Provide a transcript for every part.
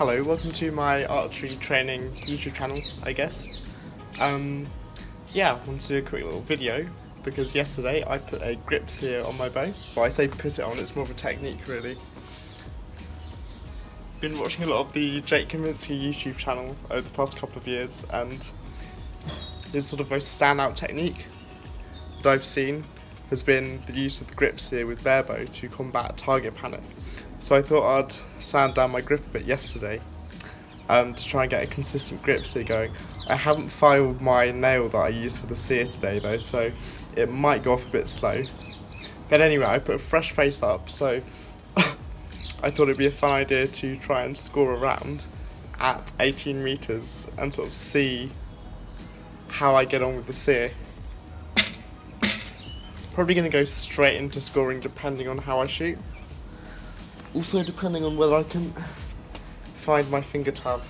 Hello, welcome to my archery training YouTube channel, I guess. Yeah, I want to do a quick little video because yesterday I put a grip sear on my bow. Well, I say put it on, it's more of a technique really. Been watching a lot of the Jake Kaminsky YouTube channel over the past couple of years, and his sort of most standout technique that I've seen has been the use of the grip sear with Barebow to combat target panic. So I thought I'd sand down my grip a bit yesterday to try and get a consistent grip sear going. I haven't filed my nail that I used for the sear today though, so it might go off a bit slow. But anyway, I put a fresh face up, so I thought it'd be a fun idea to try and score a round at 18 meters and sort of see how I get on with the sear. Probably going to go straight into scoring depending on how I shoot. Also depending on whether I can find my finger tab.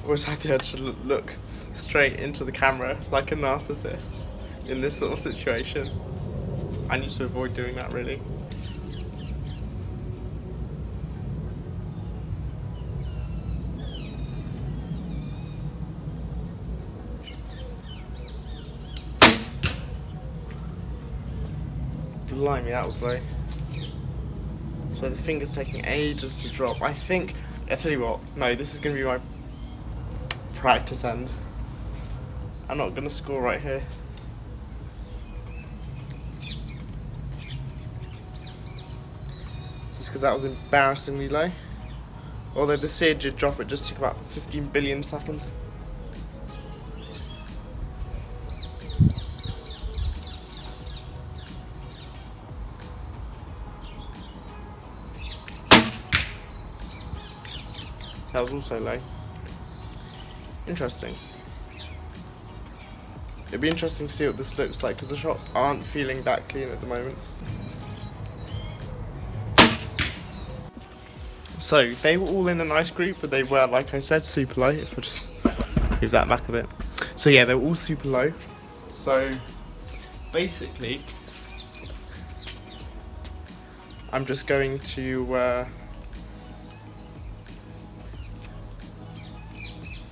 Always had the urge to look straight into the camera like a narcissist in this sort of situation. I need to avoid doing that really. Blimey, that was low. So the finger's taking ages to drop. I think, I tell you what, no, this is going to be my practice end. I'm not going to score right here. Just because that was embarrassingly low. Although the sear did drop, it just took about 15 billion seconds. That was also low. Interesting. It'd be interesting to see what this looks like because the shots aren't feeling that clean at the moment. So they were all in a nice group, but they were, like I said, super low. If I just move that back a bit. So yeah, they were all super low. So basically, I'm just going to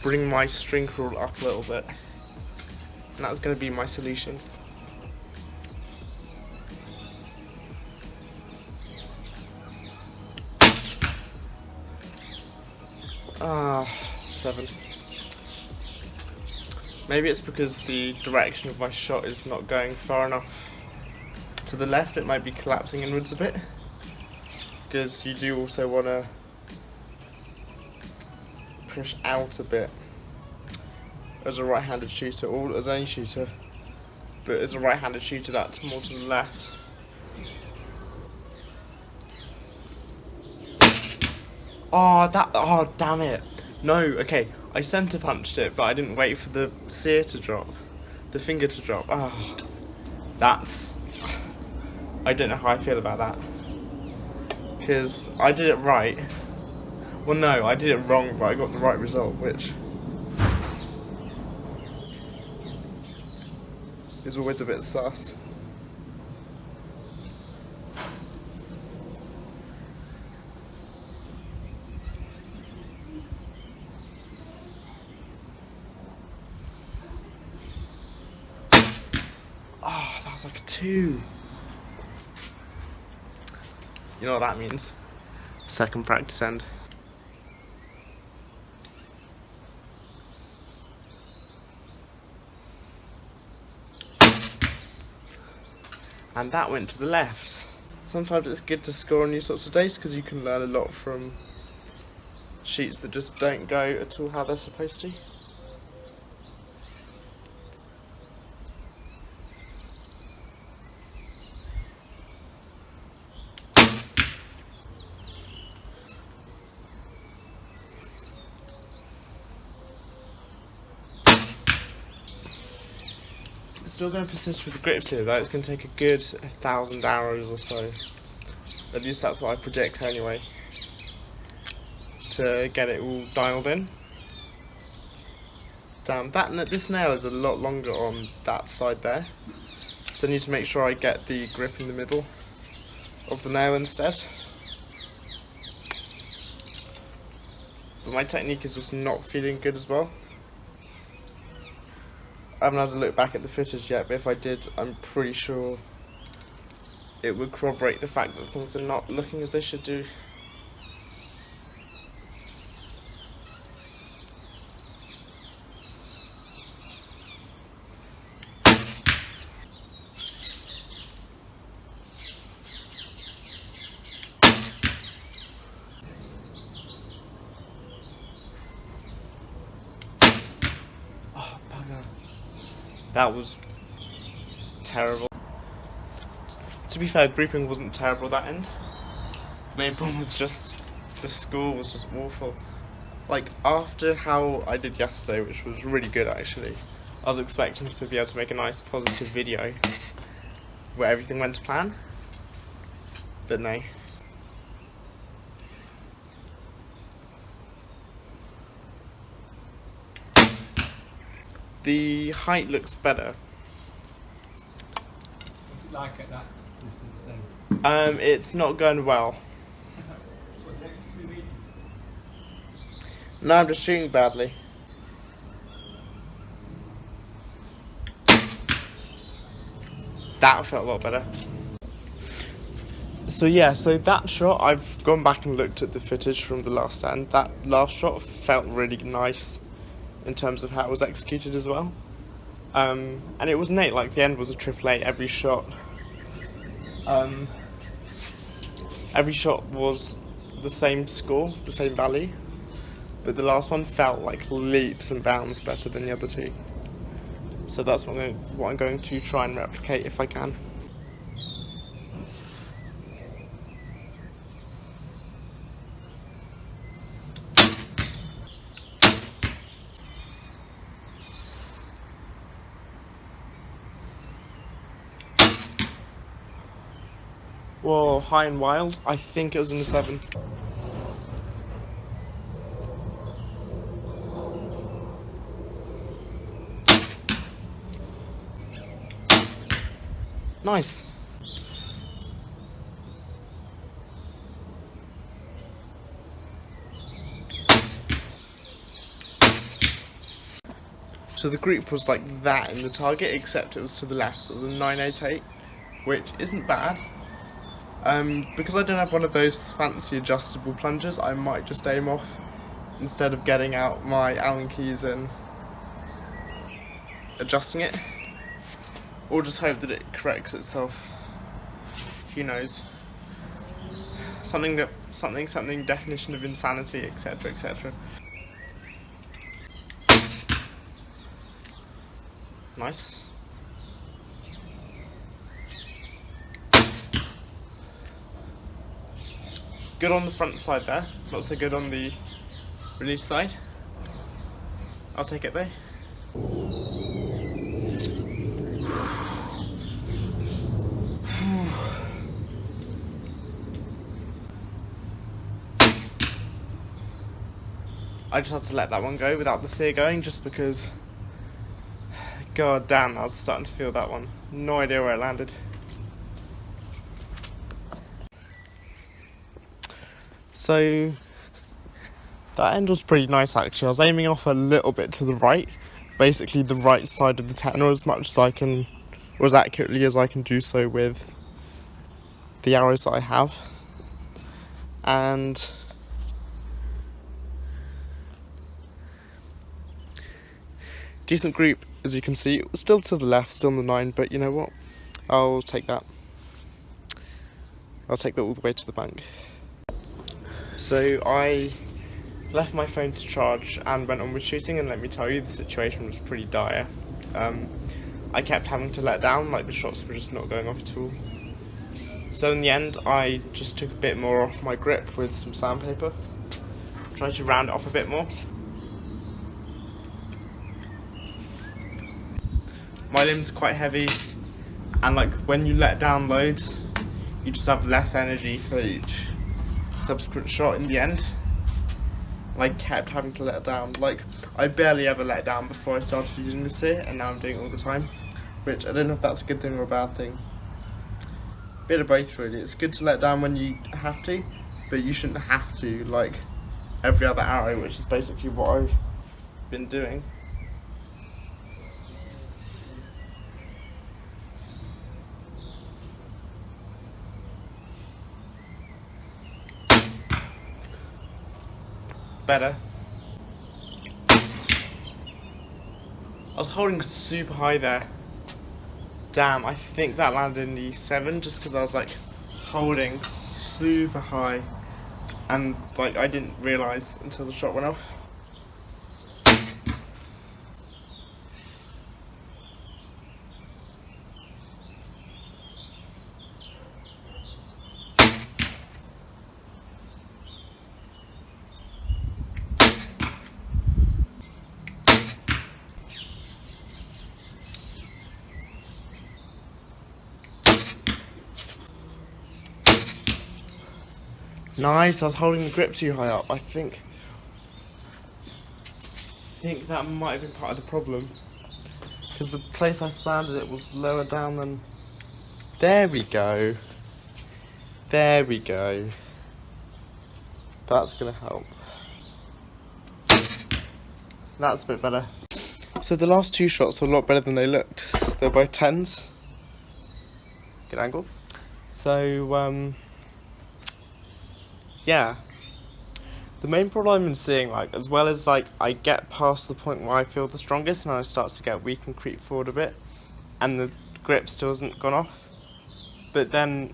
bring my string crawl up a little bit, and that's going to be my solution. Seven. Maybe it's because the direction of my shot is not going far enough to the left. It might be collapsing inwards a bit, because you do also want to push out a bit as a right-handed shooter, or as any shooter, but as a right-handed shooter that's more to the left. Oh damn it. No, okay, I centre punched it, but I didn't wait for the sear to drop, the finger to drop. That's, I don't know how I feel about that, because I did it right. Well no, I did it wrong, but I got the right result, which is always a bit sus. Oh, that was like a 2. You know what that means? Second practice end. And that went to the left. Sometimes it's good to score on new sorts of days because you can learn a lot from shoots that just don't go at all how they're supposed to. Still going to persist with the grips here though. It's going to take a good 1,000 arrows or so. At least that's what I predict anyway, to get it all dialed in. Damn, this nail is a lot longer on that side there, so I need to make sure I get the grip in the middle. of the nail instead. But my technique is just not feeling good as well. I haven't had a look back at the footage yet, but if I did, I'm pretty sure it would corroborate the fact that things are not looking as they should do. Oh, bugger. That was terrible. To be fair, grouping wasn't terrible that end. The main problem was just the score was just awful. Like, after how I did yesterday, which was really good actually, I was expecting to be able to make a nice positive video where everything went to plan, but no. The height looks better. What's it like at that distance then? It's not going well. What, next 2 meters? No, I'm just shooting badly. That felt a lot better. So yeah, so that shot, I've gone back and looked at the footage from the last end. That last shot felt really nice in terms of how it was executed as well. And it was neat, like the end was a triple eight, every shot. Every shot was the same score, the same value, but the last one felt like leaps and bounds better than the other two. So that's what I'm going to try and replicate if I can. Whoa, high and wild. I think it was in the 7. Nice. So the group was like that in the target, except it was to the left. So it was a 988, which isn't bad. Because I don't have one of those fancy adjustable plungers, I might just aim off instead of getting out my Allen keys and adjusting it, or just hope that it corrects itself. Who knows? Something, definition of insanity, etc, etc. Nice. Good on the front side there, not so good on the release side. I'll take it though. I just had to let that one go without the sear going, just because, god damn, I was starting to feel that one. No idea where it landed. So that end was pretty nice actually. I was aiming off a little bit to the right, basically the right side of the tetanor, as much as I can, or as accurately as I can do so with the arrows that I have. And decent group, as you can see. It was still to the left, still on the 9, but you know what? I'll take that. I'll take that all the way to the bank. So I left my phone to charge and went on with shooting, and let me tell you, the situation was pretty dire. I kept having to let down, like the shots were just not going off at all. So in the end, I just took a bit more off my grip with some sandpaper, tried to round it off a bit more. My limbs are quite heavy, and like when you let down loads, you just have less energy for each subsequent shot in the end. I kept having to let down. Like, I barely ever let down before I started using the sear, and now I'm doing it all the time, which I don't know if that's a good thing or a bad thing. bit of both really. It's good to let down when you have to, but you shouldn't have to like every other arrow, which is basically what I've been doing. Better. I was holding super high there. Damn, I think that landed in the 7 just because I was like holding super high and like I didn't realise until the shot went off. Nice, I was holding the grip too high up. I think that might have been part of the problem. Because the place I sanded it was lower down than... There we go. There we go. That's gonna help. That's a bit better. So the last two shots were a lot better than they looked. They're both 10s. Good angle. So, yeah. The main problem I've been seeing, like, as well as, like, I get past the point where I feel the strongest and I start to get weak and creep forward a bit, and the grip still hasn't gone off. But then,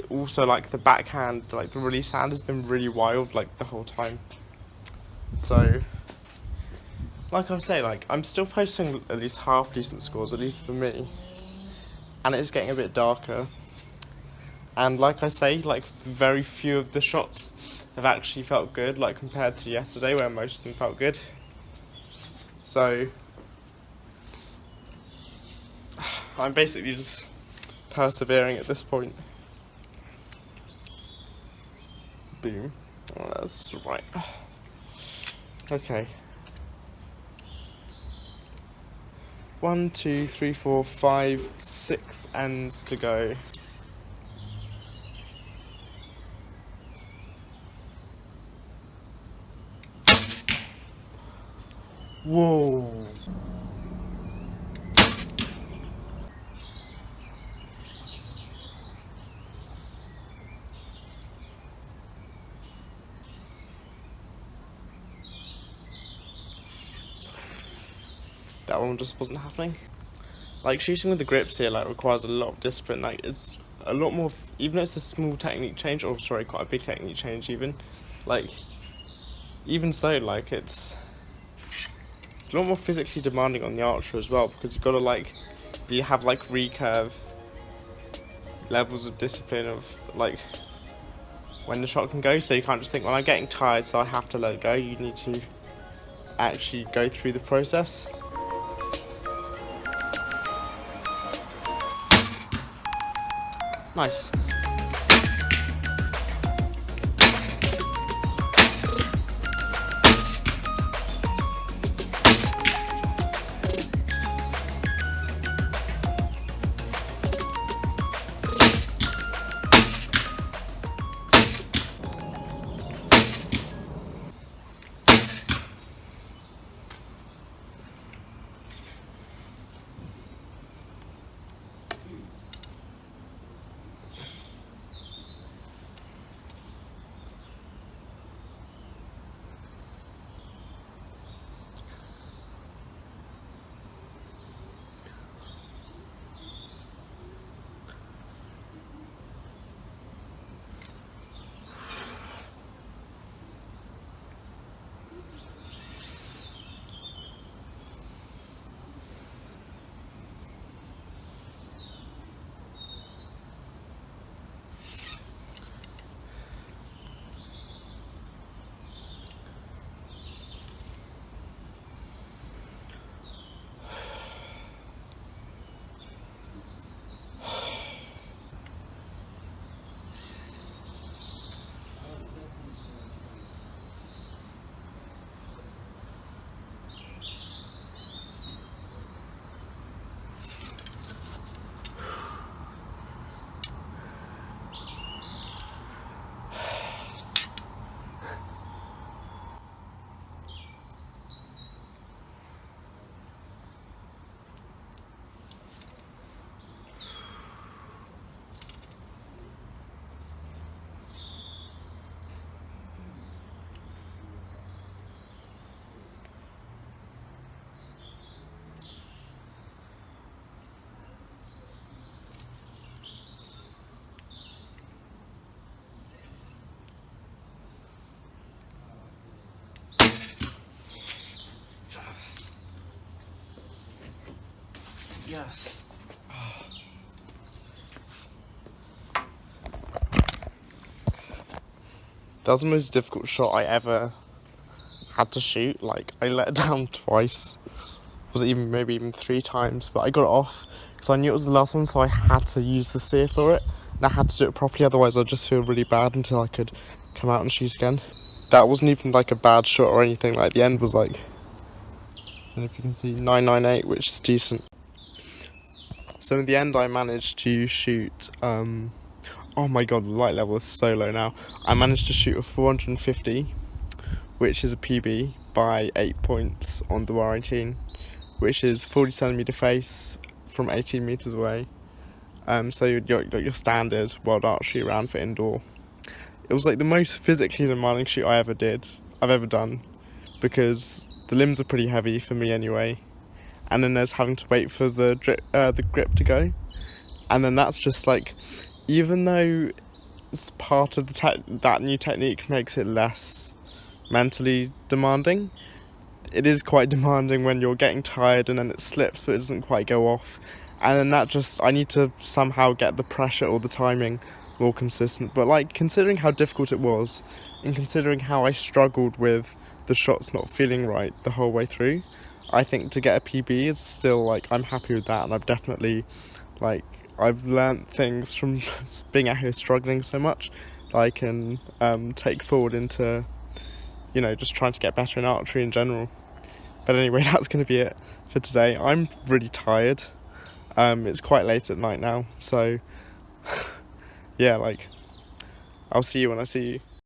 also, like, the backhand, like, the release hand has been really wild, like, the whole time. So, like I say, like, I'm still posting at least half decent scores, at least for me. And it is getting a bit darker. And like I say, like, very few of the shots have actually felt good, like, compared to yesterday, where most of them felt good. So, I'm basically just persevering at this point. Boom. Oh, that's right. Okay. 1, 2, 3, 4, 5, 6 ends to go. Whoa. That one just wasn't happening. Like, shooting with the grips here, like, requires a lot of discipline. Like, it's a lot more, even though it's a small technique change, or sorry, quite a big technique change even, like, even so, like, it's a lot more physically demanding on the archer as well, because you've got to, like, you have, like, recurve levels of discipline of, like, when the shot can go, so you can't just think, well, I'm getting tired, so I have to let it go. You need to actually go through the process. Nice. Yes. That was the most difficult shot I ever had to shoot. Like, I let it down twice. Was it even maybe even 3 times? But I got it off because I knew it was the last one, so I had to use the sear for it. And I had to do it properly, otherwise I'd just feel really bad until I could come out and shoot again. That wasn't even like a bad shot or anything. Like, the end was like, and if you can see, 998, which is decent. So in the end, I managed to shoot. Oh my god, the light level is so low now. I managed to shoot a 450, which is a PB by 8 points on the War 18, which is 40cm face from 18 meters away. So your standard world archery round for indoor. It was like the most physically demanding shoot I've ever done, because the limbs are pretty heavy for me anyway, and then there's having to wait for the grip to go, and then that's just like, even though it's part of that new technique makes it less mentally demanding, it is quite demanding when you're getting tired and then it slips but it doesn't quite go off, and then that just, I need to somehow get the pressure or the timing more consistent. But like, considering how difficult it was, and considering how I struggled with the shots not feeling right the whole way through, I think to get a PB is still like, I'm happy with that, and I've definitely, like, I've learnt things from being out here struggling so much that I can take forward into, you know, just trying to get better in archery in general. But anyway, that's going to be it for today. I'm really tired. It's quite late at night now, so yeah, like, I'll see you when I see you.